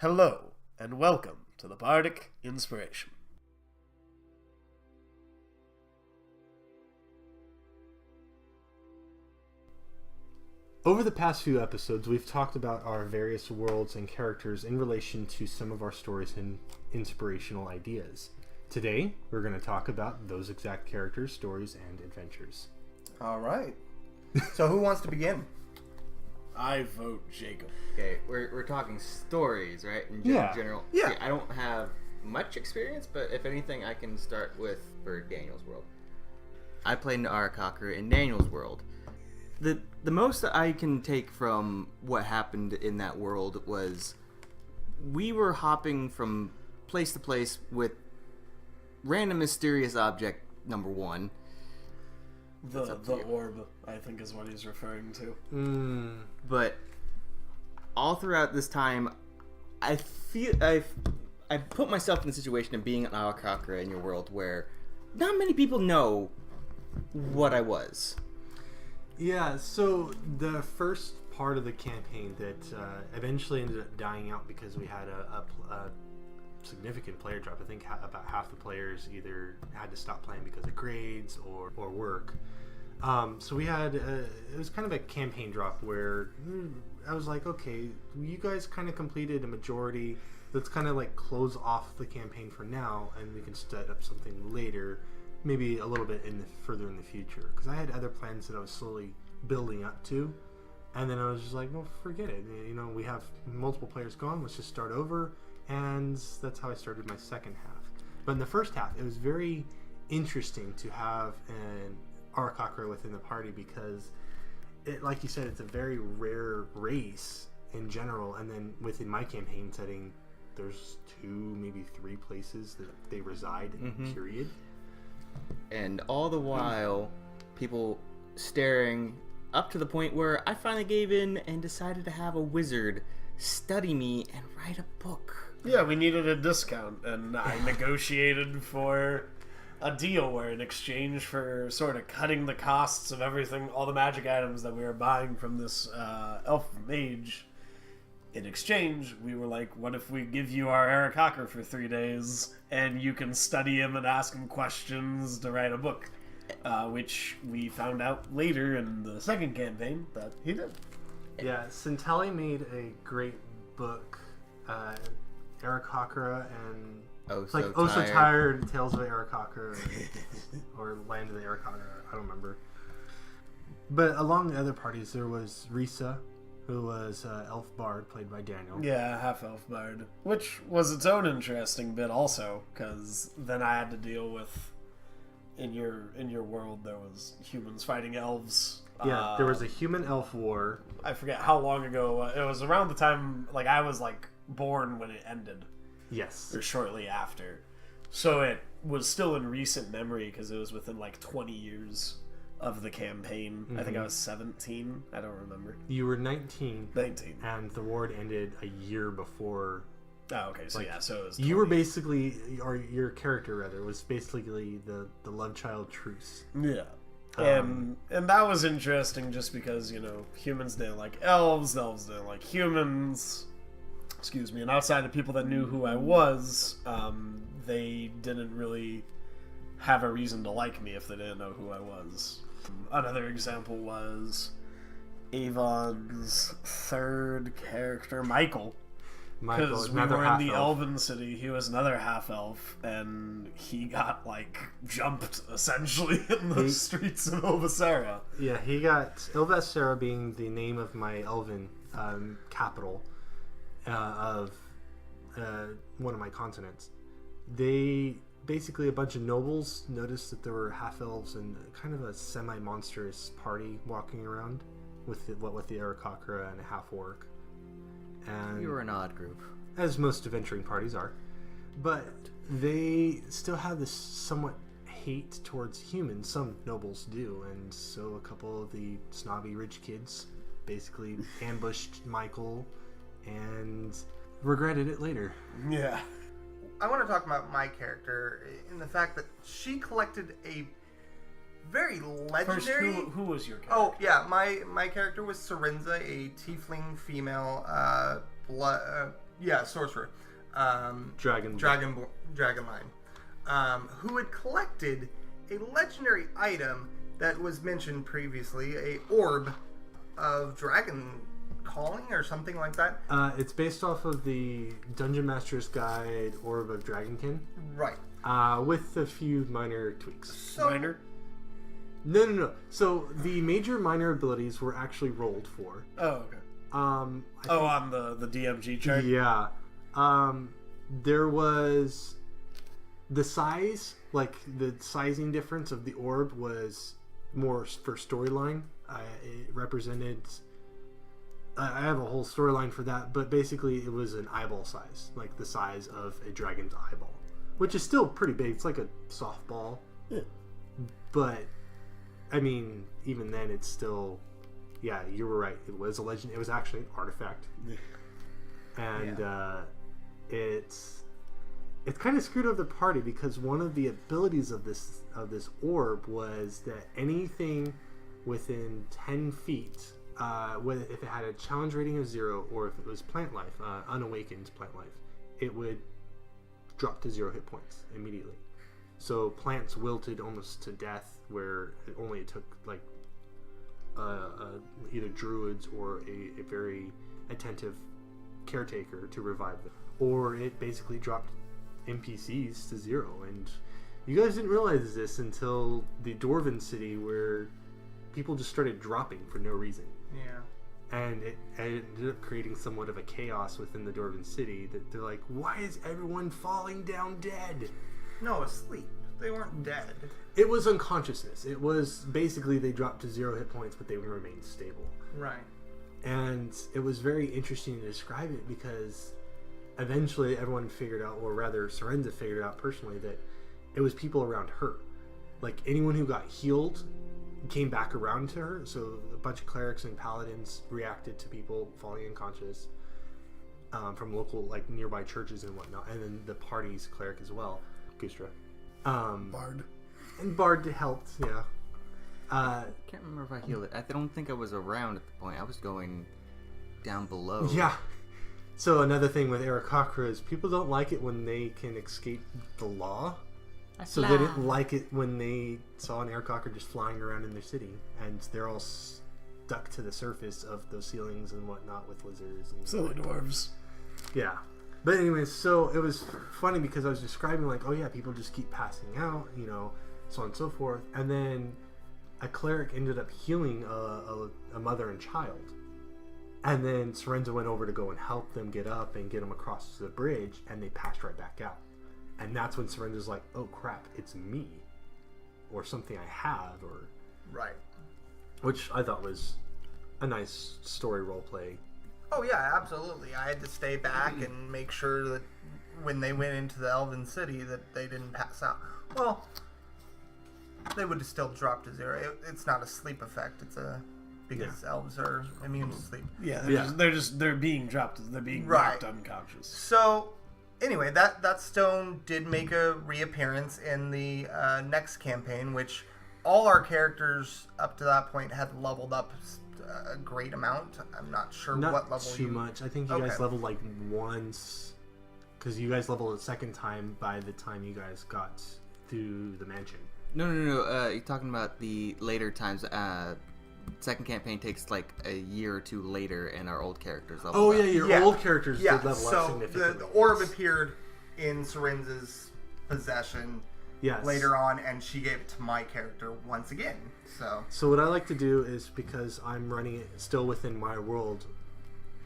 Hello, and welcome to the Bardic INNspiration. Over the past few episodes, we've talked about our various worlds and characters in relation to some of our stories and inspirational ideas. Today, we're going to talk about those exact characters, stories, and adventures. All right. So who wants to begin? I vote Jacob. Okay, we're talking stories, right? In general. Yeah. See, I don't have much experience, but if anything, I can start with for Daniel's world. I played an Aarakocra in Daniel's world. The most that I can take from what happened in that world was we were hopping from place to place with random mysterious object number one. The orb, I think, is what he's referring to. But all throughout this time, I feel I've put myself in the situation of being an Aarakocra in your world where not many people know what I was. Yeah, so the first part of the campaign that eventually ended up dying out because we had a significant player drop. I think about half the players either had to stop playing because of grades or work. So we had it was kind of a campaign drop where I was like, okay, you guys kind of completed a majority. Let's kind of like close off the campaign for now, and we can set up something later, maybe a little bit further in the future. Because I had other plans that I was slowly building up to, and then I was just like, well, forget it. You know, we have multiple players gone. Let's just start over. And that's how I started my second half. But in the first half, it was very interesting to have an Aarakocra within the party because, like you said, it's a very rare race in general. And then within my campaign setting, there's 2, maybe 3 places that they reside, period. And all the while, people staring up to the point where I finally gave in and decided to have a wizard study me and write a book. Yeah, we needed a discount, and I negotiated for a deal where in exchange for sort of cutting the costs of everything, all the magic items that we were buying from this elf mage, in exchange, we were like, what if we give you our Aarakocra for 3 days, and you can study him and ask him questions to write a book? Which we found out later in the second campaign that he did. Yeah, Centelli made a great book, Aarakocra and So Tired, Tales of Aarakocra, or Land of the Aarakocra, I don't remember. But along the other parties, there was Risa, who was elf bard, played by Daniel. Yeah, half-elf bard. Which was its own interesting bit also, because then I had to deal with, in your world, there was humans fighting elves. Yeah, there was a human-elf war. I forget how long ago. It was around the time, like, I was, like, born when it ended. Yes. Or shortly after. So it was still in recent memory, because it was within, like, 20 years of the campaign. I think I was 17. I don't remember. You were 19. 19. And the war ended a year before. Oh, okay. So, yeah, so it was 20. You were basically, or your character, rather, was basically the love child truce. Yeah. And that was interesting just because, you know, humans didn't like elves didn't like humans. Excuse me. And outside of people that knew who I was, they didn't really have a reason to like me if they didn't know who I was. Another example was Avon's third character, Michael. Because we were in the Elven City, he was another half-elf, and he got, like, jumped, essentially, in the streets of Ilvasera. Yeah, he got... Ilvasera being the name of my Elven capital of one of my continents. They... Basically, a bunch of nobles noticed that there were half-elves and kind of a semi-monstrous party walking around with the Aarakocra and a half-orc. And you were an odd group, as most adventuring parties are, but they still have this somewhat hate towards humans. Some nobles do, and so a couple of the snobby rich kids basically ambushed Michael and regretted it later. Yeah. I want to talk about my character in the fact that she collected a very legendary... First, who was your character? Oh, yeah, my character was Syrinza, a tiefling female Yeah, sorcerer. Dragon line. Who had collected a legendary item that was mentioned previously, a orb of dragon calling or something like that. It's based off of the Dungeon Master's Guide Orb of Dragonkin. Right. With a few minor tweaks. So, Minor? No. So the major minor abilities were actually rolled for. Oh, okay. I On the DMG chart? Yeah. There was the size, like the sizing difference of the orb was more for storyline. It represented. I have a whole storyline for that, but basically it was an eyeball size, like the size of a dragon's eyeball, which is still pretty big. It's like a softball. Yeah. But I mean, even then, it's still. Yeah, you were right. It was a legend. It was actually an artifact, and it's kind of screwed up the party because one of the abilities of this orb was that anything within 10 feet, whether if it had a challenge rating of 0 or if it was plant life, unawakened plant life, it would drop to 0 hit points immediately. So plants wilted almost to death, where it took like either druids or a very attentive caretaker to revive them, or it basically dropped NPCs to 0. And you guys didn't realize this until the Dwarven city, where people just started dropping for no reason. Yeah. And it ended up creating somewhat of a chaos within the Dwarven city that they're like, why is everyone falling down dead? No, asleep. They weren't dead. It was unconsciousness. It was basically they dropped to 0 hit points, but they remained stable. Right. And it was very interesting to describe it because eventually everyone figured out, or rather Serenza figured out personally, that it was people around her. Like anyone who got healed came back around to her. So a bunch of clerics and paladins reacted to people falling unconscious from local, like nearby churches and whatnot. And then the party's cleric as well, Gustra. Bard. And Bard helped, yeah. I can't remember if I healed it. I don't think I was around at the point. I was going down below. Yeah. So another thing with Aarakocra is people don't like it when they can escape the law. So they didn't like it when they saw an Aarakocra just flying around in their city, and they're all stuck to the surface of those ceilings and whatnot with lizards. And Silly dwarves. Yeah. But anyways, so it was funny because I was describing like, oh yeah, people just keep passing out, so on and so forth. And then a cleric ended up healing a mother and child. And then Serenza went over to go and help them get up and get them across the bridge, and they passed right back out. And that's when Serenza's like, oh crap, it's me. Or something I have, or... Right. Which I thought was a nice story role play. Oh yeah, absolutely. I had to stay back and make sure that when they went into the Elven City that they didn't pass out. Well, they would have still dropped to 0. It's not a sleep effect. It's because elves are immune to sleep. Yeah, they're being dropped. They're being knocked unconscious. So anyway, that stone did make a reappearance in the next campaign, which all our characters up to that point had leveled up a great amount. I'm not sure what level too much. I think you guys leveled like once, because you guys leveled a second time by the time you guys got to the mansion. No. You're talking about the later times. Second campaign takes like a year or two later, and our old characters level. Oh yeah, your old characters did level up significantly. The orb appeared in Serenza's possession later on, and she gave it to my character once again. So what I like to do is, because I'm running it still within my world,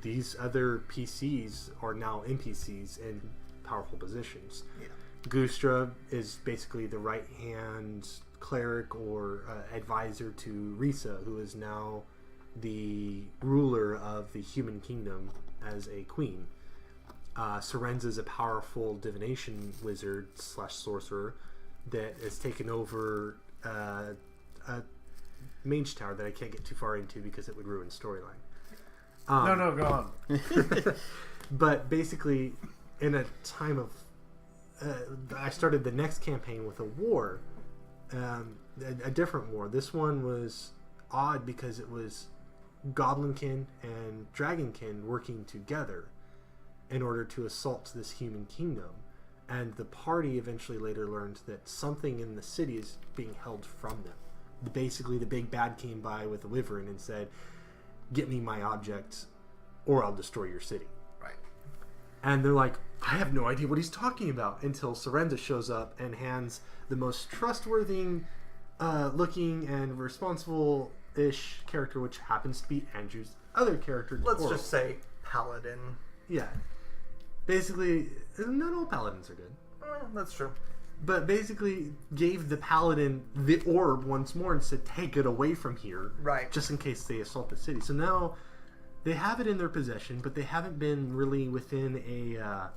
these other PCs are now NPCs in powerful positions. Yeah. Gustra is basically the right hand cleric or advisor to Risa, who is now the ruler of the human kingdom as a queen. Serenza is a powerful divination wizard / sorcerer that has taken over a mage tower that I can't get too far into because it would ruin storyline. No, go on. But basically, in a time of... I started the next campaign with a war, a different war. This one was odd because it was Goblinkin and Dragonkin working together. in order to assault this human kingdom. And the party eventually later learned that something in the city is being held from them. Basically, the big bad came by with a wyvern and said, "Get me my object, or I'll destroy your city." Right. And they're like, "I have no idea what he's talking about," until Serenza shows up and hands the most trustworthy looking and responsible-ish character, which happens to be Andrew's other character. Let's Coral. just say paladin. Yeah. Basically, not all paladins are good. That's true. But basically gave the paladin the orb once more and said, "Take it away from here." Right. Just in case they assault the city. So now they have it in their possession, but they haven't been really within a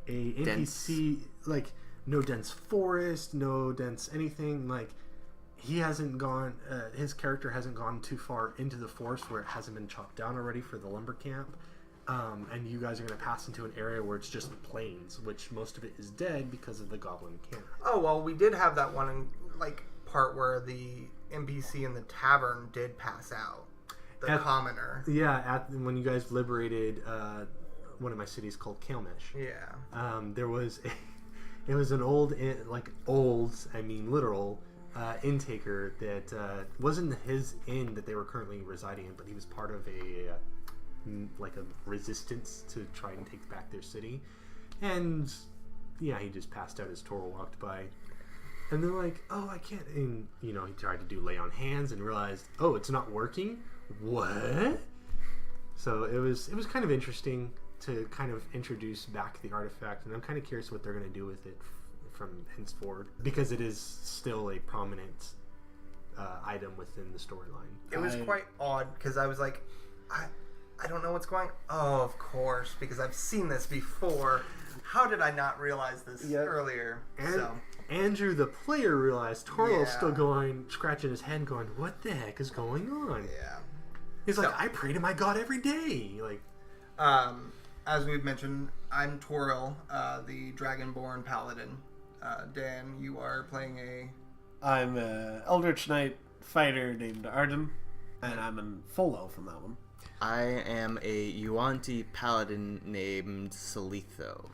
NPC, like no dense forest, no dense anything. Like he hasn't gone, his character hasn't gone too far into the forest where it hasn't been chopped down already for the lumber camp. And you guys are going to pass into an area where it's just plains, which most of it is dead because of the goblin camp. Oh, well, we did have that one part where the NPC in the tavern did pass out. The commoner. Yeah, when you guys liberated one of my cities called Kailmesh. Yeah. There was it was an literal inntaker that wasn't his inn that they were currently residing in, but he was part of a resistance to try and take back their city. And yeah, he just passed out as Toro walked by. And they're like, "Oh, I can't." And he tried to do lay on hands and realized, "Oh, it's not working." What? So it was kind of interesting to kind of introduce back the artifact, and I'm kind of curious what they're going to do with it from henceforward, because it is still a prominent item within the storyline. It was quite odd because I was like, I don't know what's going on. Oh, of course, because I've seen this before. How did I not realize this earlier? And Andrew, the player, realized Toro's still scratching his head, going, "What the heck is going on?" Yeah. He's like, "I pray to my God every day." Like, as we've mentioned, I'm Toril, the Dragonborn Paladin. Dan, you are playing I'm an Eldritch Knight fighter named Arden, and I'm in full elf in that one. I am a Yuan-Ti paladin named Salitho.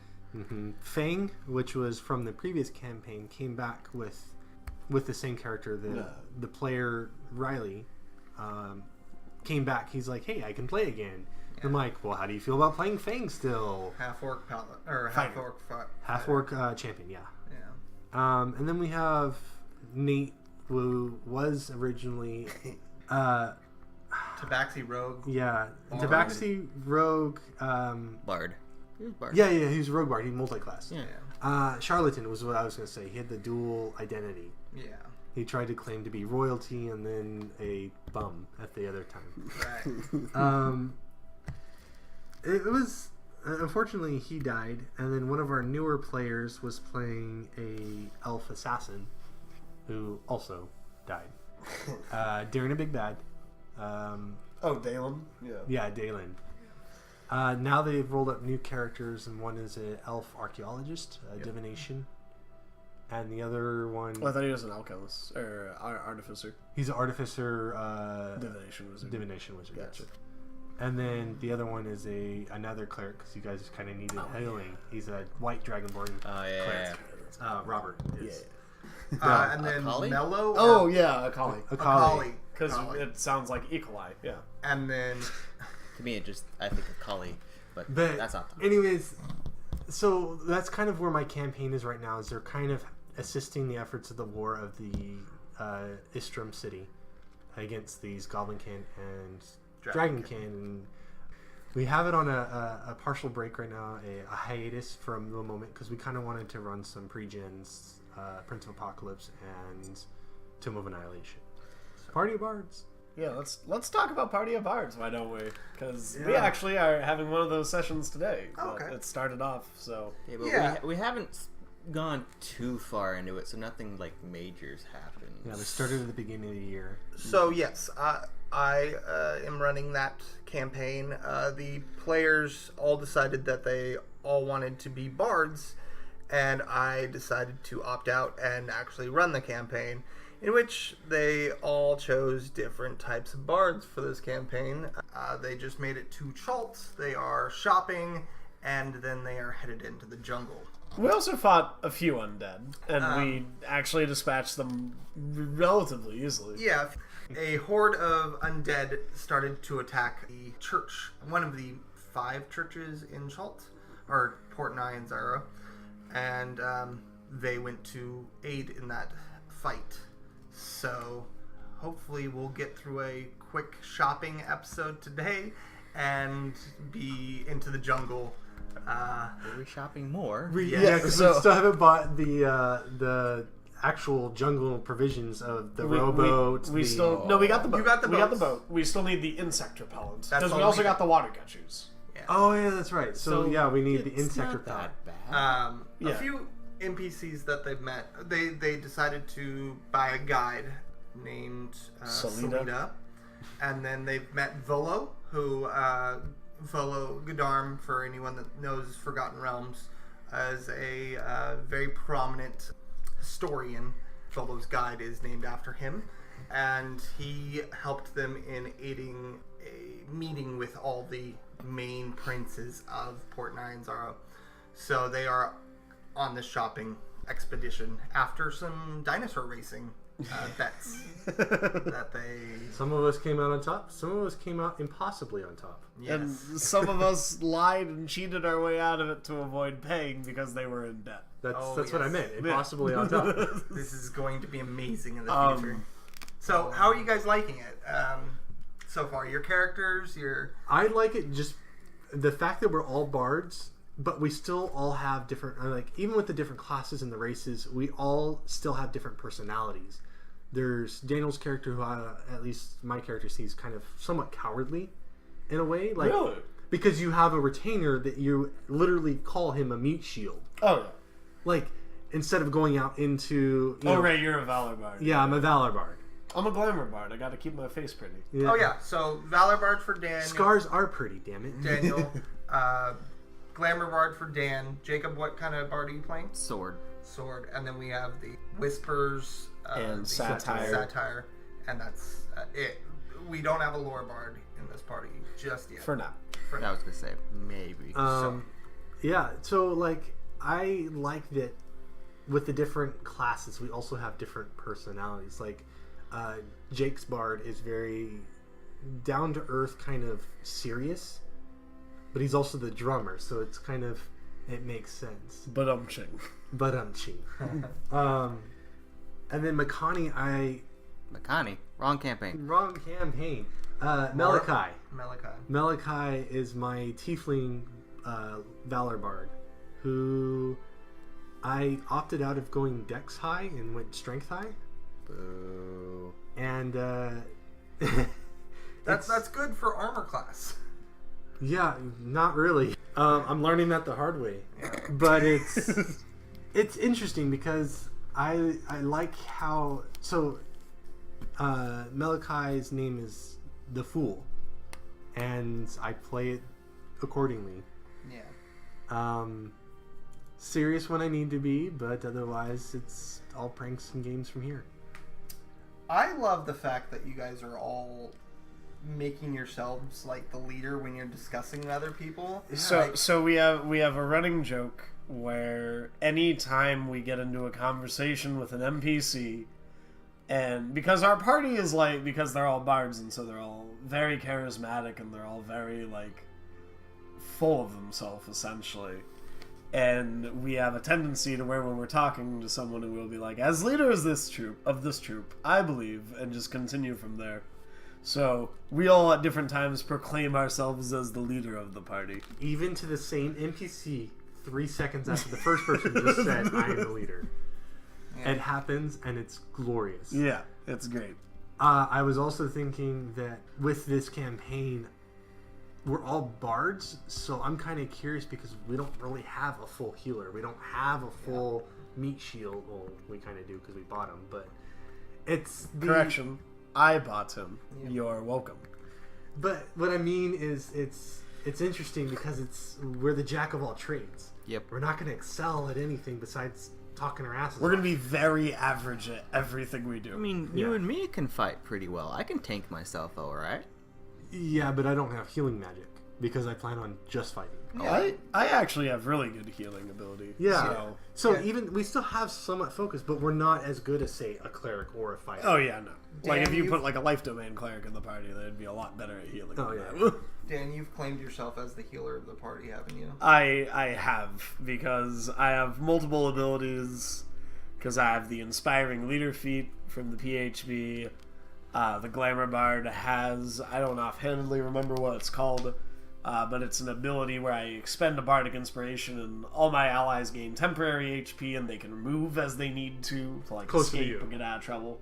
Fang, which was from the previous campaign, came back with the same character. The player Riley came back. He's like, "Hey, I can play again." Yeah. I'm like, "Well, how do you feel about playing Fang still?" half-orc paladin, or half-orc half-orc champion, yeah. Yeah. And then we have Nate, who was originally Tabaxi Rogue. Yeah, Tabaxi Rogue. Bard. He was Bard. Yeah, he's a Rogue Bard. He's multi-class. Yeah. Charlatan was what I was going to say. He had the dual identity. Yeah. He tried to claim to be royalty and then a bum at the other time. Right. It was... Unfortunately, he died, and then one of our newer players was playing a elf assassin who also died during a big bad. Dalen? Yeah. Yeah, Dalen. Now they've rolled up new characters, and one is an elf archaeologist, divination, and the other one... Oh, I thought he was an alchemist, or artificer. He's an artificer... Divination wizard. Divination wizard, Gotcha. Yes. And then the other one is another cleric, because you guys kind of needed healing. He's a white dragonborn cleric. Robert is. Yeah. And then Akali? Mello. Oh, yeah, Akali. Akali. Because it sounds like Equali, yeah. And then... To me, I think of Kali, but that's not. Anyways, so that's kind of where my campaign is right now. Is they're kind of assisting the efforts of the war of the Istrum city against these Goblinkin and Dragonkin. And we have it on a partial break right now, a hiatus from the moment, because we kind of wanted to run some pre-gens, Prince of Apocalypse and Tomb of Annihilation. Party of Bards. Yeah, let's talk about Party of Bards, why don't we? Because we actually are having one of those sessions today. Okay. It started off, so... Yeah, but we haven't gone too far into it, so nothing like majors happened. Yeah, we started at the beginning of the year. So, yes, I am running that campaign. The players all decided that they all wanted to be bards, and I decided to opt out and actually run the campaign. in which they all chose different types of bards for this campaign. They just made it to Chult. They are shopping, and then they are headed into the jungle. We also fought a few undead, and we actually dispatched them relatively easily. Yeah, a horde of undead started to attack the church, one of the 5 churches in Chult, or Port Nyanzaro, and they went to aid in that fight. So hopefully we'll get through a quick shopping episode today and be into the jungle. Are we shopping more? Yeah, because we still haven't bought the actual jungle provisions of the rowboat. We got the boat. You got the We got the boats. boat. We still need the insect repellent. That's Because we all also we got the water catchers. Yeah. Oh yeah, that's right. So yeah, we need the it's insect not repellent. that bad. Yeah. A few NPCs that they've met, they decided to buy a guide named Salida. And then they've met Volo, who Volo Godarm, for anyone that knows Forgotten Realms, as a very prominent historian. Volo's guide is named after him, and he helped them in aiding a meeting with all the main princes of Port Nyanzaro. So they are on the shopping expedition after some dinosaur racing bets that they... Some of us came out on top. Some of us came out impossibly on top. And Yes. some of us lied and cheated our way out of it to avoid paying because they were in debt. That's Oh, what I yes. meant. Impossibly on top. This is going to be amazing in the future. So how are you guys liking it so far? Your characters, your... I like it just the fact that we're all bards, but we still all have different, like, even with the different classes and the races, we all still have different personalities. There's Daniel's character, who at least my character sees kind of somewhat cowardly in a way, like, Really? because you have a retainer that you literally call him a mute shield. Oh, yeah. Like, instead of going out into, you know, Right, you're a Valor Bard. yeah, I'm a Valor Bard. I'm a Glamour Bard. I gotta keep my face pretty. Yeah. Oh yeah, so Valor Bard for Dan. Scars are pretty, damn it. Daniel. Glamour Bard for Dan. Jacob, what kind of bard are you playing? Sword. Sword. And then we have the Whispers. And the Satire. Satire. And that's it. We don't have a Lore Bard in this party just yet. For now. For I now. was gonna say maybe. Yeah, so like I like that with the different classes we also have different personalities. Like Jake's bard is very down to earth, kind of serious, but he's also the drummer, so it's kind of, it makes sense. But But and then Makani, Makani. Wrong campaign. wrong campaign. Malachi. Malachi. is my tiefling Valor Bard, who I opted out of going Dex high and went Strength high. Boo. And That's good for armor class. yeah, not really. I'm learning that the hard way, but it's interesting because I like how Malachi's name is the Fool, and I play it accordingly. Yeah. Serious when I need to be, but otherwise it's all pranks and games from here. I love the fact that you guys are all making yourselves like the leader when you're discussing with other people. So we have a running joke where anytime we get into a conversation with an NPC, and because our party is like, because they're all bards and so they're all very charismatic and they're all very like full of themselves essentially, and we have a tendency to where when we're talking to someone we'll be like, as leader of this troop, I believe, and just continue from there. So we all at different times proclaim ourselves as the leader of the party. Even to the same NPC 3 seconds after the first person just said, I am the leader. Yeah. It happens and it's glorious. Yeah, it's great. I was also thinking that with this campaign, we're all bards, so I'm kind of curious because we don't really have a full healer. We don't have a full meat shield. Well, we kind of do because we bought him, but it's the... Correction, I bought him. Yeah. You're welcome. But what I mean is it's interesting because we're the jack of all trades. Yep. We're not going to excel at anything besides talking our asses We're gonna off. be very average at everything we do. I mean, Yeah. you and me can fight pretty well. I can tank myself, alright? Yeah, but I don't have healing magic because I plan on just fighting. I actually have really good healing ability. Yeah. So Yeah. even we still have somewhat focus, but we're not as good as say a cleric or a fighter. Oh yeah, no. Like if Dan, you you- put like a life domain cleric in the party, they'd be a lot better at healing. Oh, than yeah. that. Dan, you've claimed yourself as the healer of the party, haven't you? I have, because I have multiple abilities. Because I have the inspiring leader feat from the PHB. The Glamour Bard has, I don't offhandedly remember what it's called, but it's an ability where I expend a Bardic Inspiration and all my allies gain temporary HP and they can move as they need to like Close to escape you. or get out of trouble.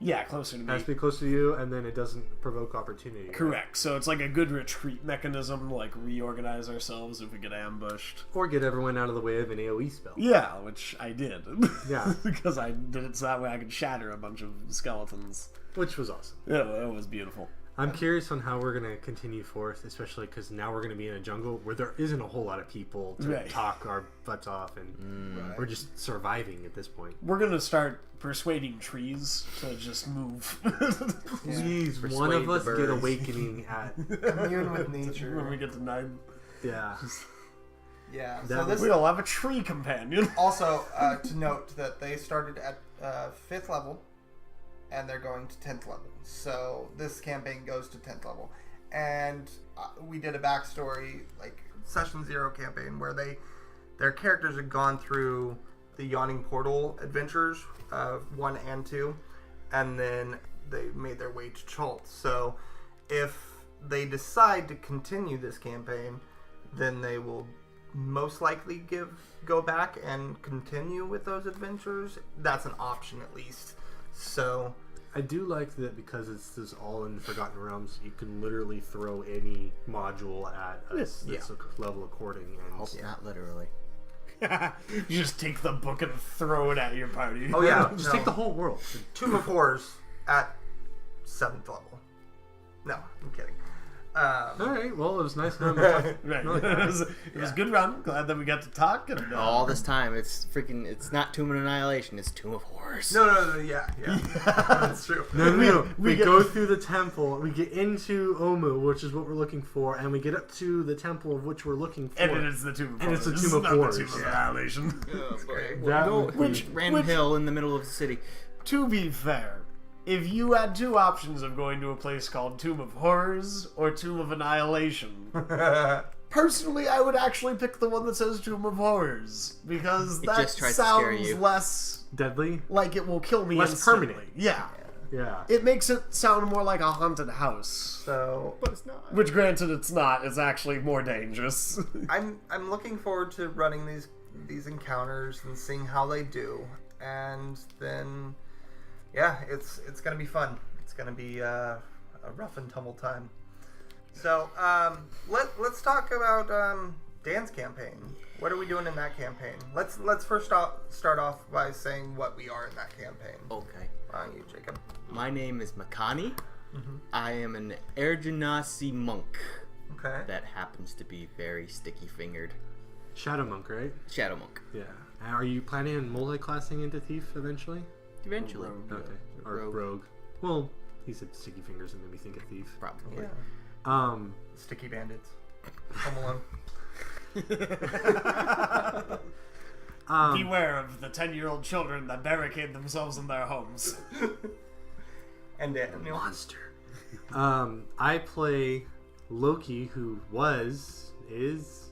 Yeah, closer to me. Has to be close to you, and then it doesn't provoke opportunity. right? Correct. So it's like a good retreat mechanism, like reorganize ourselves if we get ambushed. Or get everyone out of the way of an AoE spell. Yeah, which I did. Yeah. Because I did it so that way I could shatter a bunch of skeletons. Which was awesome. Yeah, it was beautiful. I'm curious on how we're going to continue forth, especially because now we're going to be in a jungle where there isn't a whole lot of people to Right. talk our butts off, and we're just surviving at this point. We're gonna start persuading trees to just move. Please, Persuade one of the us get birds. awakening at... Commune with when nature. we get to 9. Yeah. Yeah. That So was- this We'll have a tree companion. also to note that they started at 5th level, and they're going to 10th level. So this campaign goes to 10th level, and we did a backstory like session 0 campaign where their characters had gone through the Yawning Portal adventures 1 and 2, and then they made their way to Chult. So if they decide to continue this campaign, then they will most likely go back and continue with those adventures. That's an option at least. So I do like that because it's this all in Forgotten Realms, you can literally throw any module at us Yeah. this level according. And Hope not literally. You just take the book and throw it at your party. oh yeah, just no. take the whole world. Tomb of Horrors at 7th level. No, I'm kidding. All right, well, it was nice knowing that. Right. No, It was a good run. Glad that we got to talk. And, All this time, it's not Tomb of Annihilation, it's Tomb of Horrors. No, yeah. That's true. No. we We get- go through the temple, we get into Omu, which is what we're looking for, and we get up to the temple of which we're looking for. And it is the Tomb of And it's the Horrors, Tomb of not Horrors. the Tomb of Yeah. Annihilation. Oh, boy. That No, would be- Which- Random hill in the middle of the city. To be fair, if you had two options of going to a place called Tomb of Horrors or Tomb of Annihilation, personally, I would actually pick the one that says Tomb of Horrors because It that just tries to scare sounds you. less Deadly? like it will kill me Less instantly. permanent. Yeah. Yeah. It makes it sound more like a haunted house. So But it's not. Which, granted, it's not. It's actually more dangerous. I'm looking forward to running these encounters and seeing how they do, and then yeah, it's gonna be fun. It's gonna be a rough and tumble time. So let's talk about Dan's campaign. What are we doing in that campaign? Let's first start off by saying what we are in that campaign. Okay. Why don't you, Jacob? My name is Makani. I am an Ergenasi monk Okay. that happens to be very sticky-fingered. Shadow Monk, right? Shadow monk. Yeah. And are you planning on multi-classing into Thief eventually? Eventually. Okay. Or Rogue. Rogue. Well, he said sticky fingers and made me think of Thief. Probably. Yeah. Sticky bandits. Home Alone. Beware of the 10-year-old children that barricade themselves in their homes. And Daniel. Monster. I play Loki, who is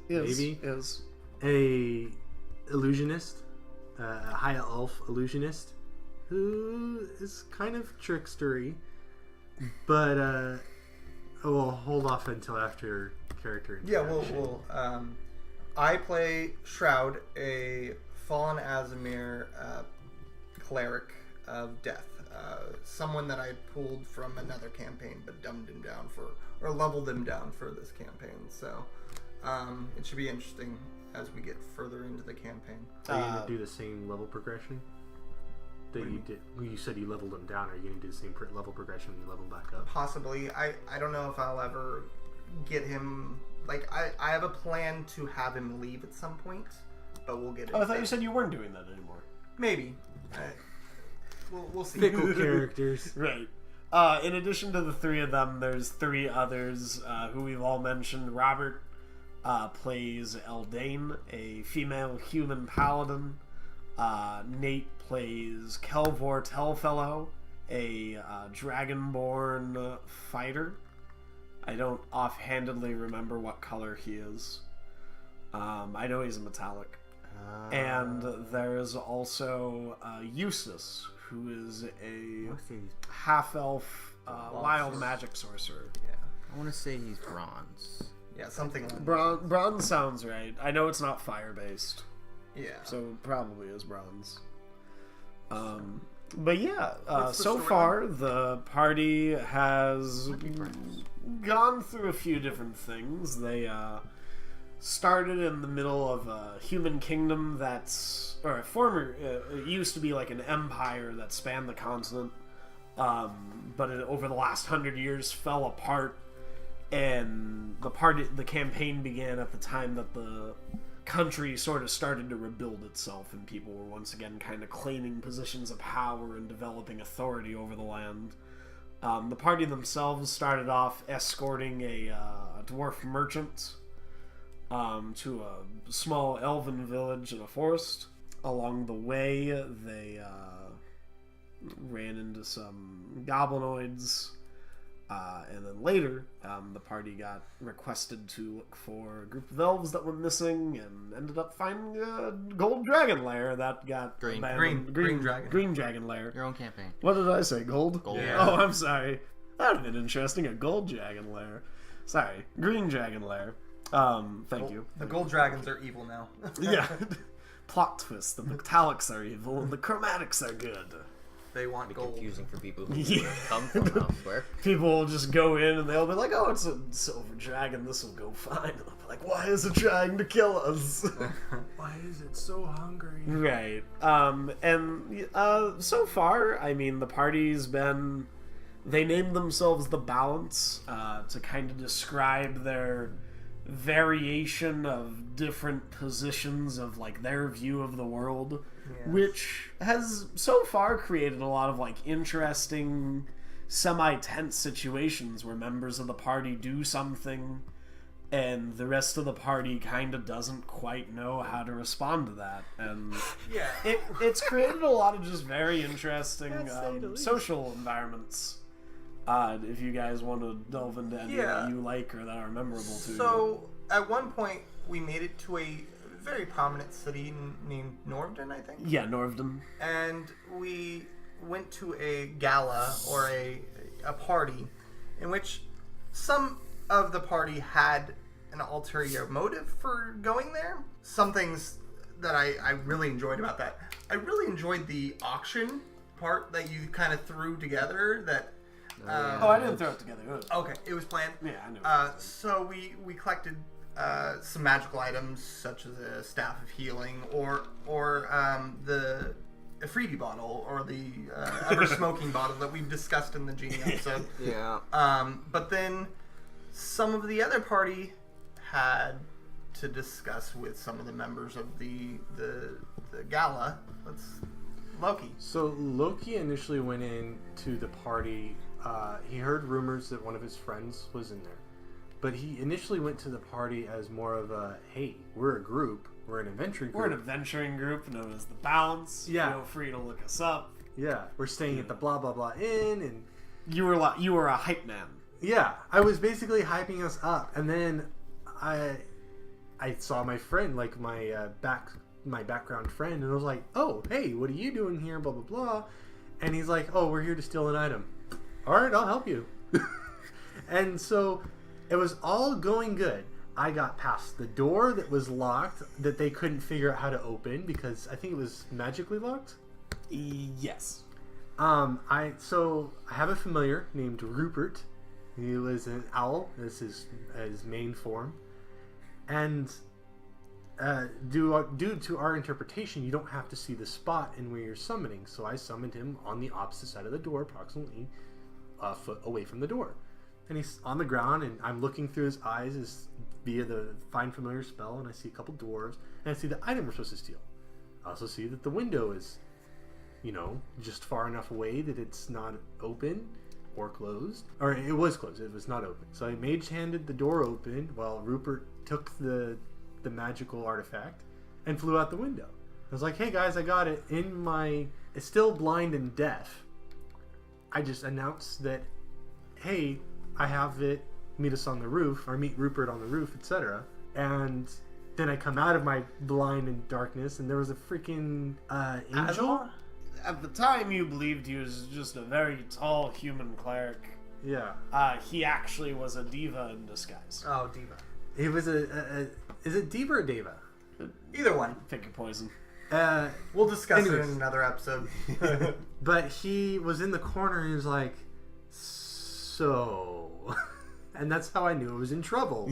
maybe a illusionist, a high elf illusionist, who is kind of trickstery, but we'll hold off until after character Yeah, interaction. we'll I play Shroud, a fallen Azimir cleric of death. Someone that I pulled from another campaign, but dumbed him down or leveled him down for this campaign. So it should be interesting as we get further into the campaign. Are you gonna do the same level progression that you did? Well, you said you leveled them down. Are you gonna do the same level progression when you level them back up? Possibly. I don't know if I'll ever get him. Like, I have a plan to have him leave at some point, but we'll get it. Oh, I thought you said you weren't doing that anymore. Maybe. We'll see. Fickle characters. Right. In addition to the three of them, there's three others who we've all mentioned. Robert plays Eldane, a female human paladin. Nate plays Kelvor Tellfellow, a dragonborn fighter. I don't offhandedly remember what color he is. I know he's a metallic. And there is also Eustace, who is a half-elf wild magic sorcerer. Yeah. I want to say he's bronze. Yeah, something like Bronze sounds right. I know it's not fire-based, Yeah. so probably is bronze. But yeah, What's the so storyline? far the party has gone through a few different things. They started in the middle of a human kingdom it used to be like an empire that spanned the continent, but over the last 100 years fell apart, and the campaign began at the time that the country sort of started to rebuild itself, and people were once again kind of claiming positions of power and developing authority over the land. The party themselves started off escorting a dwarf merchant to a small elven village in a forest. Along the way, they ran into some goblinoids, and then later, the party got requested to look for a group of elves that were missing, and ended up finding a gold dragon lair that got Green dragon lair. Your own campaign. What did I say? Gold? Gold. Yeah. Oh, I'm sorry. That would have been interesting. A gold dragon lair. Sorry, green dragon lair. Thank you. The gold dragons are evil now. Yeah. Plot twist. The metallics are evil and the chromatics are good. They want Be gold. confusing for people who Yeah. come from elsewhere. People will just go in and they'll be like, oh, it's a silver dragon. This will go fine. And I'll be like, why is it trying to kill us? Why is it so hungry? Right. And so far, I mean, the party's been... They named themselves the Balance to kind of describe their variation of different positions of like their view of the world, Yes. which has so far created a lot of like interesting semi-tense situations where members of the party do something and the rest of the party kind of doesn't quite know how to respond to that, and Yeah. it's created a lot of just very interesting Let's say the least. social environments. If you guys want to delve into any Yeah. that you like or that are memorable to you. So, at one point, we made it to a very prominent city named Norvden, I think. Yeah, Norvden. And we went to a gala or a party in which some of the party had an ulterior motive for going there. Some things that I really enjoyed about that. I really enjoyed the auction part that you kind of threw together. That I didn't throw it together. It was, okay, it was planned. yeah, I knew. So we collected some magical items such as a staff of healing or the Afridi bottle or the ever smoking bottle that we've discussed in the Genie episode. Yeah. But then some of the other party had to discuss with some of the members of the gala. That's Loki. So Loki initially went in to the party. He heard rumors that one of his friends was in there, but he initially went to the party as more of a, hey, we're a group, we're an adventuring group. We're an adventuring group known as the Balance. Yeah. Feel free to look us up. Yeah, we're staying at the blah blah blah inn, and You were a hype man. yeah, I was basically hyping us up, and then I saw my friend, like my background friend, and I was like, oh, hey, what are you doing here? Blah blah blah, and he's like, oh, we're here to steal an item. All right, I'll help you. And so it was all going good. I got past the door that was locked that they couldn't figure out how to open because I think it was magically locked. Yes. I have a familiar named Rupert. He was an owl. This is his main form, and due to our interpretation, you don't have to see the spot in where you're summoning. So I summoned him on the opposite side of the door, approximately a foot away from the door. and he's on the ground, and I'm looking through his eyes via the Find Familiar spell, and I see a couple dwarves, and I see the item we're supposed to steal. I also see that the window is, just far enough away that it's not open or closed. Or it was closed, it was not open. So I mage-handed the door open while Rupert took the magical artifact and flew out the window. I was like, hey guys, I got it. It's still blind and deaf. I just announced that, hey, I have it, meet us on the roof, or meet Rupert on the roof, etc. And then I come out of my blind and darkness, and there was a freaking angel. At the time, you believed he was just a very tall human cleric. Yeah. He actually was a diva in disguise. Oh, diva. He was is it diva or deva? Either one. Pick your poison. We'll discuss it in another episode. But he was in the corner and he was like, so... And that's how I knew I was in trouble.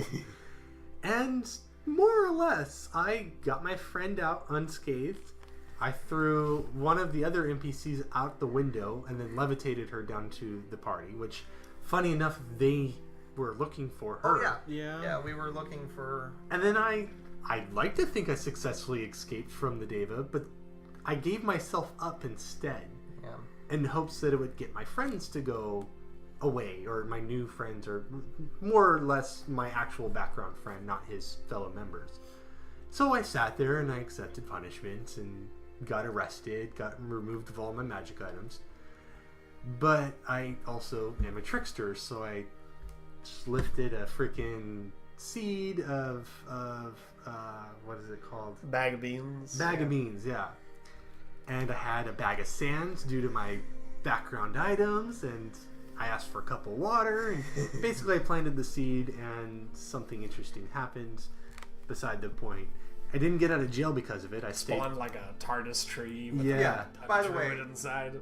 And more or less, I got my friend out unscathed. I threw one of the other NPCs out the window and then levitated her down to the party, which, funny enough, they were looking for her. Oh, yeah. Yeah, we were looking for... And then I'd like to think I successfully escaped from the Deva, but I gave myself up instead. Yeah. In hopes that it would get my friends to go away, or my new friends, or more or less my actual background friend, not his fellow members. So I sat there and I accepted punishment and got arrested, got removed of all my magic items. But I also am a trickster, so I just lifted a freaking seed of what is it called? Bag of beans. Bag of beans, yeah. And I had a bag of sand due to my background items, and I asked for a cup of water, and basically I planted the seed, and something interesting happened. Beside the point, I didn't get out of jail because of it. I stayed. Spawned like a TARDIS tree with Yeah. a By the way, druid inside.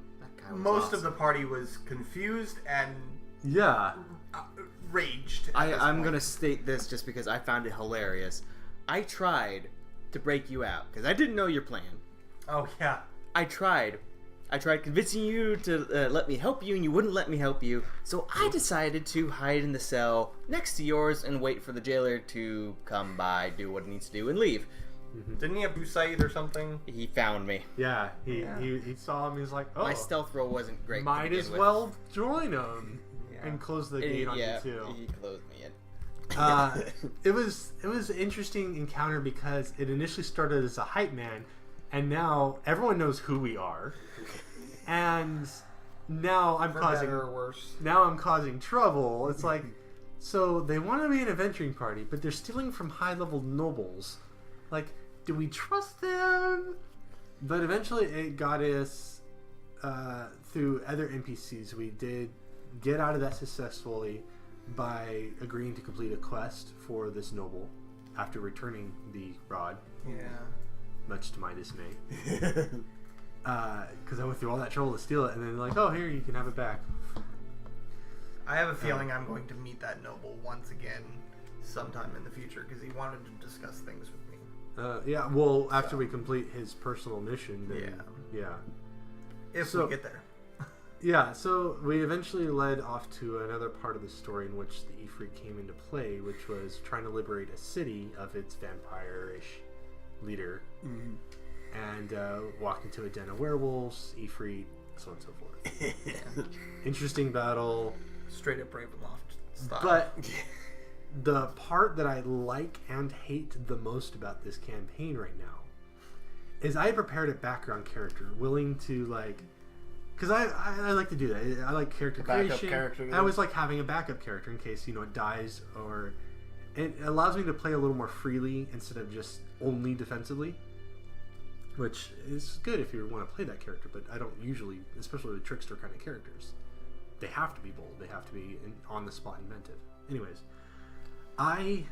Most of the party was confused and Yeah. raged. I'm going to state this just because I found it hilarious. I tried to break you out because I didn't know your plan. Oh, yeah. I tried convincing you to let me help you, and you wouldn't let me help you. So I decided to hide in the cell next to yours and wait for the jailer to come by, do what he needs to do, and leave. Didn't he have Cite or something? He found me. Yeah. He saw him. He was like, "Oh, My stealth roll wasn't great. to might begin as with. well join him," Yeah. and close the And gate on yeah, you too. he closed me in. It was an interesting encounter because it initially started as a hype man, and now everyone knows who we are, and now I'm For causing better or worse. now I'm causing trouble. It's like, so they want to be an adventuring party, but they're stealing from high-level nobles. Like, do we trust them? But eventually, it got us through other NPCs. We did get out of that successfully by agreeing to complete a quest for this noble after returning the rod, Yeah. much to my dismay. Because I went through all that trouble to steal it, and then like, oh, here, you can have it back. I have a feeling I'm going to meet that noble once again sometime in the future because he wanted to discuss things with me. Yeah, well, after we complete his personal mission, then, yeah. If So- we get there. Yeah, so we eventually led off to another part of the story in which the Ifrit came into play, which was trying to liberate a city of its vampire-ish leader, and walk into a den of werewolves, Ifrit, so on and so forth. Interesting battle, Straight up Ravenloft style. but the part that I like and hate the most about this campaign right now is I prepared a background character willing to like. Because I like to do that. I like character Backup creation. character, I always like having a backup character in case, it dies, or it allows me to play a little more freely instead of just only defensively, which is good if you want to play that character, but I don't usually, especially the trickster kind of characters. They have to be bold. They have to be on-the-spot inventive. Anyways, I,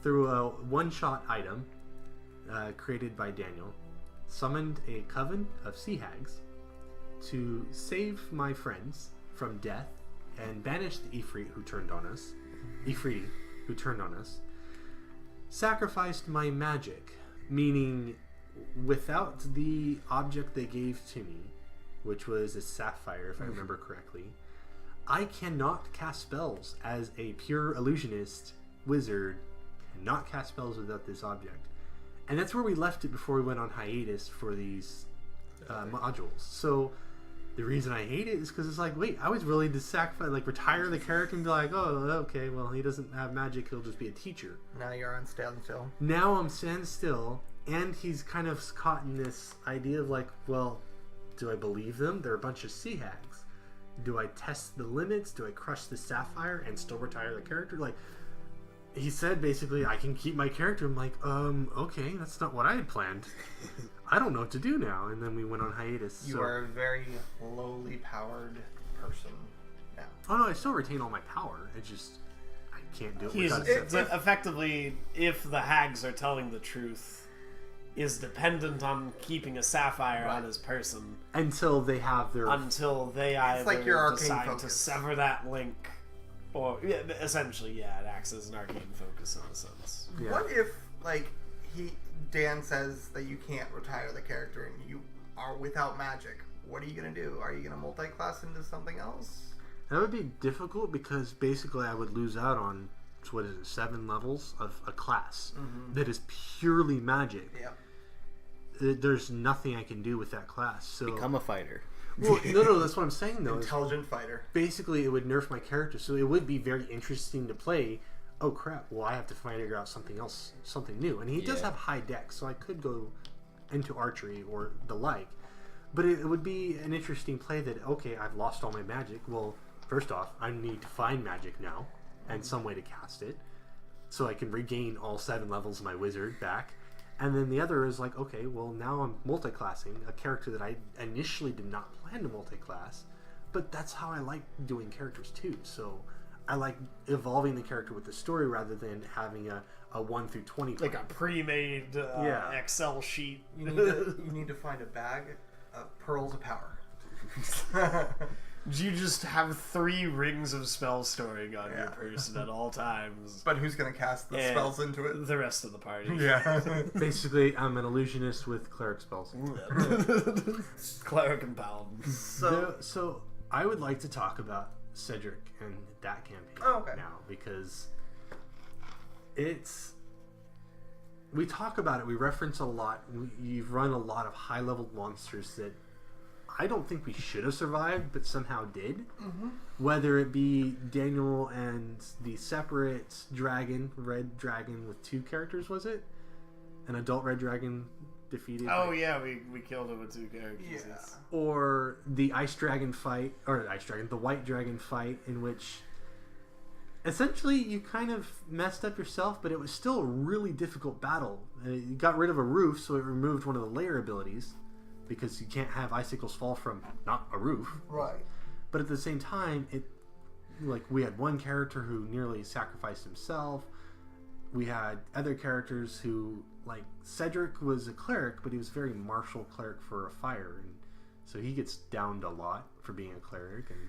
through a one-shot item created by Daniel, summoned a coven of sea hags to save my friends from death and banish the Ifrit who turned on us. Ifriti, who turned on us. Sacrificed my magic, meaning without the object they gave to me, which was a sapphire, if I remember correctly, I cannot cast spells as a pure illusionist wizard, and not cast spells without this object. And that's where we left it before we went on hiatus for these modules. So the reason I hate it is because it's like, wait, I was willing to sacrifice, like, retire the character and be like, oh, okay, well, he doesn't have magic, he'll just be a teacher. Now you're on standstill. Now I'm standstill, and he's kind of caught in this idea of like, well, do I believe them? They're a bunch of sea hags. Do I test the limits? Do I crush the sapphire and still retire the character? Like, he said basically, I can keep my character. I'm like, okay, that's not what I had planned. I don't know what to do now. And then we went on hiatus. You are a very lowly powered person now. Oh no, I still retain all my power. It's just I can't do it He's without effectively, if the hags are telling the truth, is dependent on keeping a sapphire on his person until they have their until they either like your arcane decide to focus. sever that link, or essentially, it acts as an arcane focus in a sense. Yeah. What if, like, Dan says that you can't retire the character and you are without magic? What are you gonna do? Are you gonna multi-class into something else? That would be difficult because basically I would lose out on, what is it, 7 levels of a class that is purely magic. Yep. There's nothing I can do with that class. So Become a fighter. well, no, that's what I'm saying though. is Intelligent fighter. basically, it would nerf my character, so it would be very interesting to play. Oh crap! Well, I have to figure out something else, something new. And he does Yeah. have high dex, so I could go into archery or the like. But it would be an interesting play that, okay, I've lost all my magic. Well, first off, I need to find magic now and some way to cast it so I can regain all 7 levels of my wizard back. And then the other is like, okay, well, now I'm multi-classing a character that I initially did not plan to multi-class, but that's how I like doing characters too. So I like evolving the character with the story rather than having a 1 through 20 Like a pre-made Excel sheet. You need to find a bag of pearls of power. You just have 3 rings of spell storing on your person at all times. But who's gonna cast the And spells into it? The rest of the party. Yeah. Basically, I'm an illusionist with cleric spells. Cleric and paladin. So I would like to talk about Cedric and that campaign now, because we talk about it, we reference a lot, you've run a lot of high-level monsters that I don't think we should have survived, but somehow did. Whether it be Daniel and the separate dragon, red dragon with 2 characters, was it? An adult red dragon defeated. Oh yeah, we killed him with 2 characters. Yeah. Yes. Or the ice dragon fight, or the white dragon fight, in which essentially you kind of messed up yourself, but it was still a really difficult battle. You got rid of a roof, so it removed one of the layer abilities, because you can't have icicles fall from not a roof. Right. But at the same time, we had one character who nearly sacrificed himself. We had other characters who, like, Cedric was a cleric, but he was a very martial cleric for a fire, and so he gets downed a lot for being a cleric. And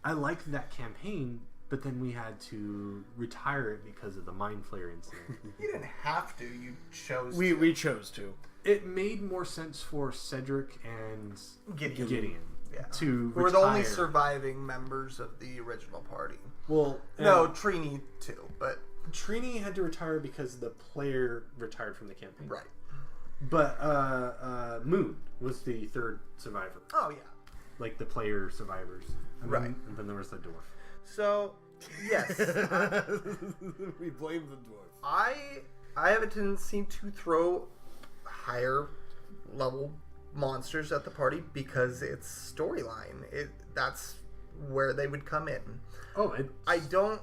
I liked that campaign, but then we had to retire it because of the Mind Flayer incident. You didn't have to. You chose. We chose to. It made more sense for Cedric and Gideon Yeah. to We're the only retire. surviving members of the original party. Well, No, Trini too, but Trini had to retire because the player retired from the campaign. right. But Moon was the 3rd survivor. Oh yeah. Like the player survivors. Right. And then there was the dwarf. So, yes, We blame the dwarf. I have a tendency to throw higher level monsters at the party because it's storyline. That's where they would come in. Oh, I don't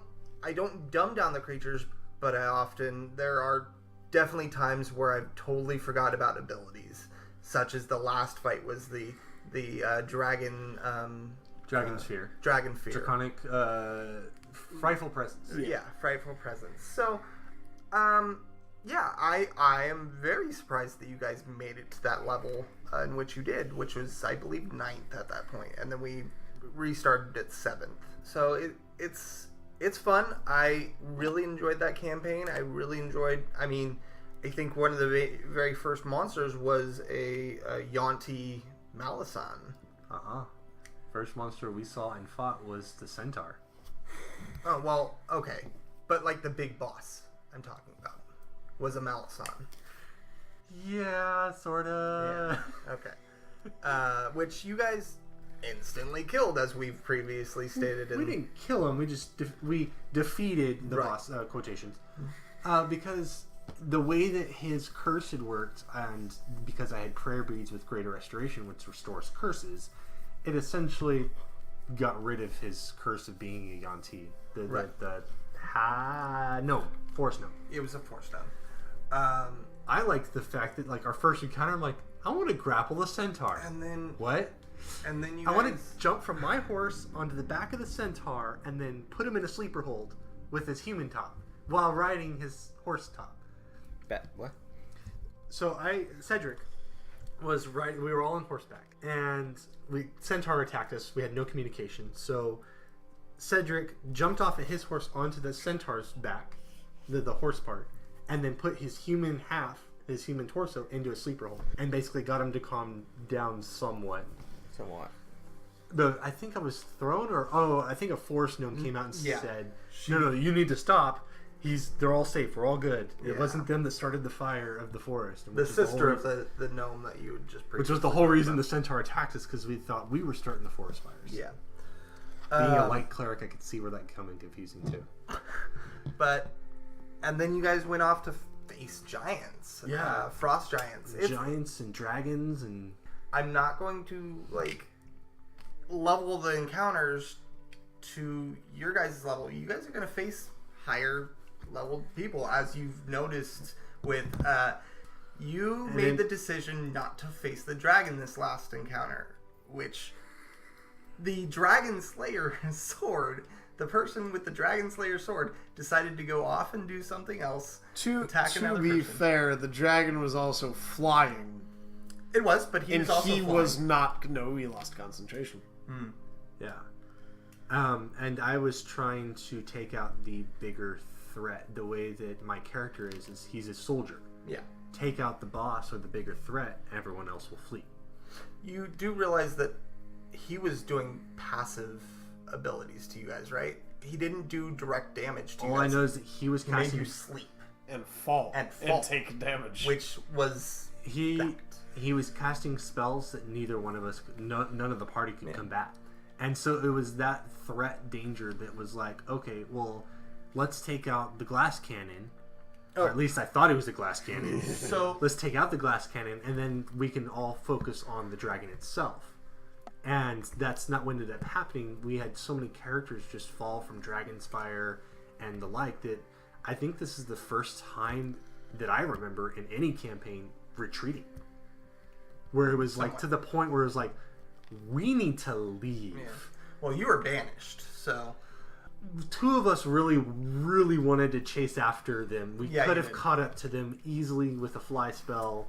dumb down the creatures, but there are definitely times where I've totally forgot about abilities, such as the last fight was the dragon Dragon Sphere. dragon fear. Draconic Frightful Presence. Yeah, frightful presence. So, yeah, I am very surprised that you guys made it to that level in which you did, which was, I believe, 9th at that point, and then we restarted at 7th. So it's fun. I really enjoyed that campaign. I think one of the very first monsters was a Yonti Malisan. first monster we saw and fought was the centaur. Oh, well, okay. But, like, the big boss I'm talking about was a Malison. Yeah, sorta. Yeah. Okay. Which you guys instantly killed, as we've previously stated. We didn't kill him. We just we defeated the Right. boss. Quotations, because the way that his curse had worked, and because I had prayer beads with greater restoration, which restores curses, it essentially got rid of his curse of being a Yanti. No, Force No. It was a Force Stone. I liked the fact that, like, our first encounter, I'm like, I want to grapple a centaur. And then What? you I guys... want to jump from my horse onto the back of the centaur and then put him in a sleeper hold with his human top while riding his horse top. What? So Cedric was riding. We were all on horseback, and centaur attacked us. We had no communication. So Cedric jumped off of his horse onto the centaur's back, the horse part, and then put his human torso into a sleeper hold, and basically got him to calm down somewhat. Somewhat. I think I was thrown, I think a forest gnome came out and Yeah. said, "No, you need to stop. They're all safe. We're all good." It Yeah. wasn't them that started the fire of the forest. The sister of the gnome that you would just... Which was the whole reason the centaur attacked us, because we thought we were starting the forest fires. Yeah. Being a light cleric, I could see where that coming confusing too. And then you guys went off to face giants. Yeah. Frost giants. Giants and dragons and... I'm not going to, like, level the encounters to your guys' level. You guys are going to face higher leveled people, as you've noticed with... you made the decision not to face the dragon this last encounter, which the Dragon Slayer sword... The person with the Dragon Slayer sword decided to go off and do something else. To attack another be person. fair, the dragon was also flying. It was, but he was also flying. No, he lost concentration. Yeah. And I was trying to take out the bigger threat. The way that my character is he's a soldier. Yeah. Take out the boss or the bigger threat, everyone else will flee. You do realize that he was doing passive abilities to you guys, right? He didn't do direct damage to you All guys. I know is that he was He made casting... you sleep, And fall. And take damage. which was He was casting spells that neither one of us, none of the party could combat. And so it was that threat danger that was like, okay, well, let's take out the glass cannon. Or at least I thought it was a glass cannon. So Let's take out the glass cannon, and then we can all focus on the dragon itself. And that's not what ended up happening. We had so many characters just fall from Dragon's Fire and the like that I think this is the first time that I remember in any campaign retreating. Where it was like to the point where it was like, we need to leave. Yeah. Well, you were banished, so Two of us really wanted to chase after them. We Yeah, could you have did. caught up to them easily with a fly spell.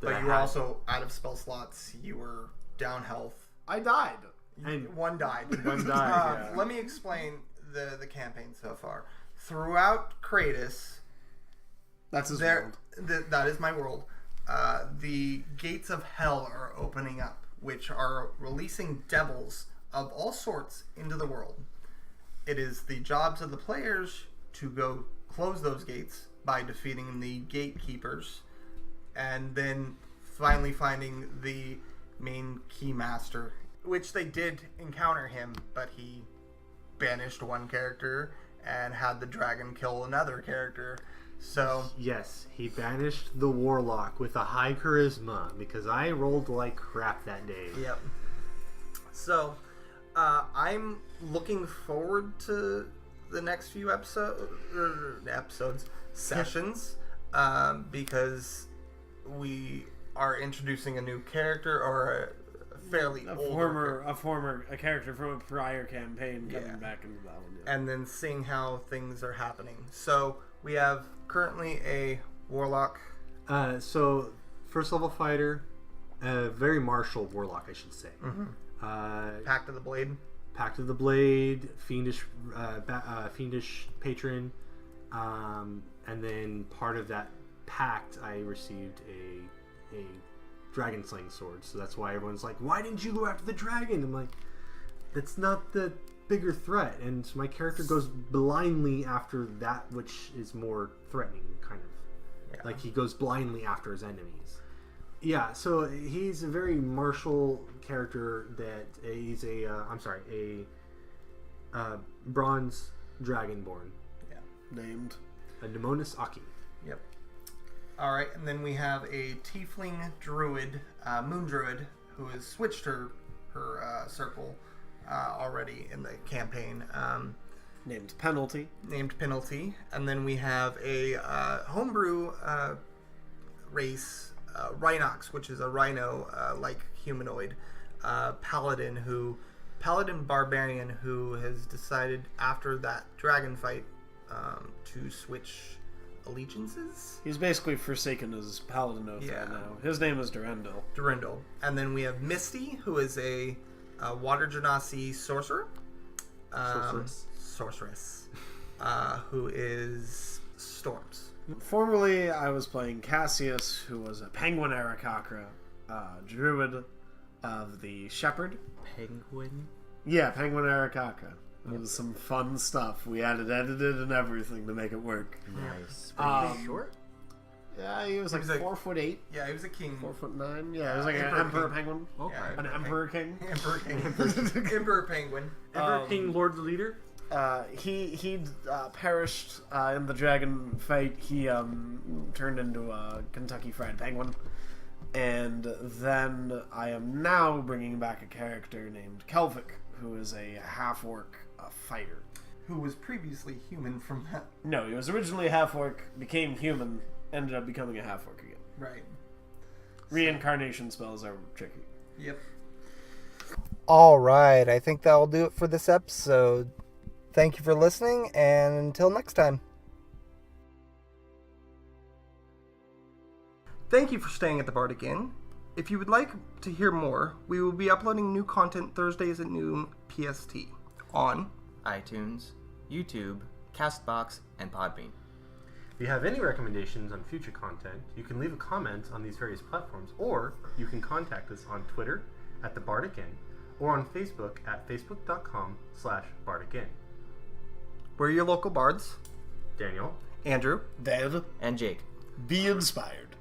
that I but you were had. also out of spell slots. You were down health. I died. And One died. One died, yeah. Let me explain the campaign so far. Throughout Kratos, That's his world. that is my world. The gates of hell are opening up, which are releasing devils of all sorts into the world. It is the jobs of the players to go close those gates by defeating the gatekeepers, and then finally finding the main keymaster, which they did encounter him, but he banished one character and had the dragon kill another character. So yes, he banished the warlock with a high charisma because I rolled like crap that day. yep. So I'm looking forward to the next few sessions, because we are introducing a new character or a fairly older a character from a prior campaign coming Yeah. back into that one. Yeah. and then seeing how things are happening. So we have currently a warlock. So first level fighter, very martial warlock, I should say. Pact of the Blade. Pact of the Blade, fiendish patron, and then part of that pact, I received a dragon slaying sword. So that's why everyone's like, "Why didn't you go after the dragon?" I'm like, that's not the bigger threat, and my character goes blindly after that which is more threatening, kind of. Yeah. Like he goes blindly after his enemies. Yeah, so he's a very martial character that he's a bronze dragonborn. Yeah. Named A Nemonis Aki. Yep. All right, and then we have a tiefling druid, moon druid, who has switched her circle already in the campaign. named Penalty. Named Penalty, and then we have a homebrew race, Rhinox, which is a rhino-like humanoid paladin barbarian who has decided after that dragon fight to switch allegiances. He's basically forsaken his paladin oath right now. His name is Durendal. And then we have Misty, who is a water genasi sorcerer. Sorceress. Who is Storms. Formerly, I was playing Cassius, who was a penguin Arakakra, druid of the Shepherd. Penguin? Yeah, penguin Arakakra. It was some fun stuff. We had it edited and everything to make it work. Nice. Pretty short? Yeah, he was like 4'8". Yeah, he was a king. 4'9". Yeah, he was like an emperor penguin. Okay. Yeah, An emperor king. Emperor king. Emperor penguin. Emperor King Lord the Leader? He perished in the dragon fight. He turned into a Kentucky Fried Penguin. And then I am now bringing back a character named Kelvic, who is a half-orc fighter. Who was previously human from that. No, he was originally a half-orc, became human, ended up becoming a half-orc again. Right. Reincarnation spells are tricky. Yep. All right, I think that'll do it for this episode. Thank you for listening, and until next time. Thank you for staying at the Bardic Inn. If you would like to hear more, we will be uploading new content Thursdays at noon PST on iTunes, YouTube, Castbox, and Podbean. If you have any recommendations on future content, you can leave a comment on these various platforms, or you can contact us on Twitter at The Bardic Inn, or on Facebook at facebook.com/Bardic Inn. We're your local bards. Daniel. Andrew. Dave, And Jake. be inspired.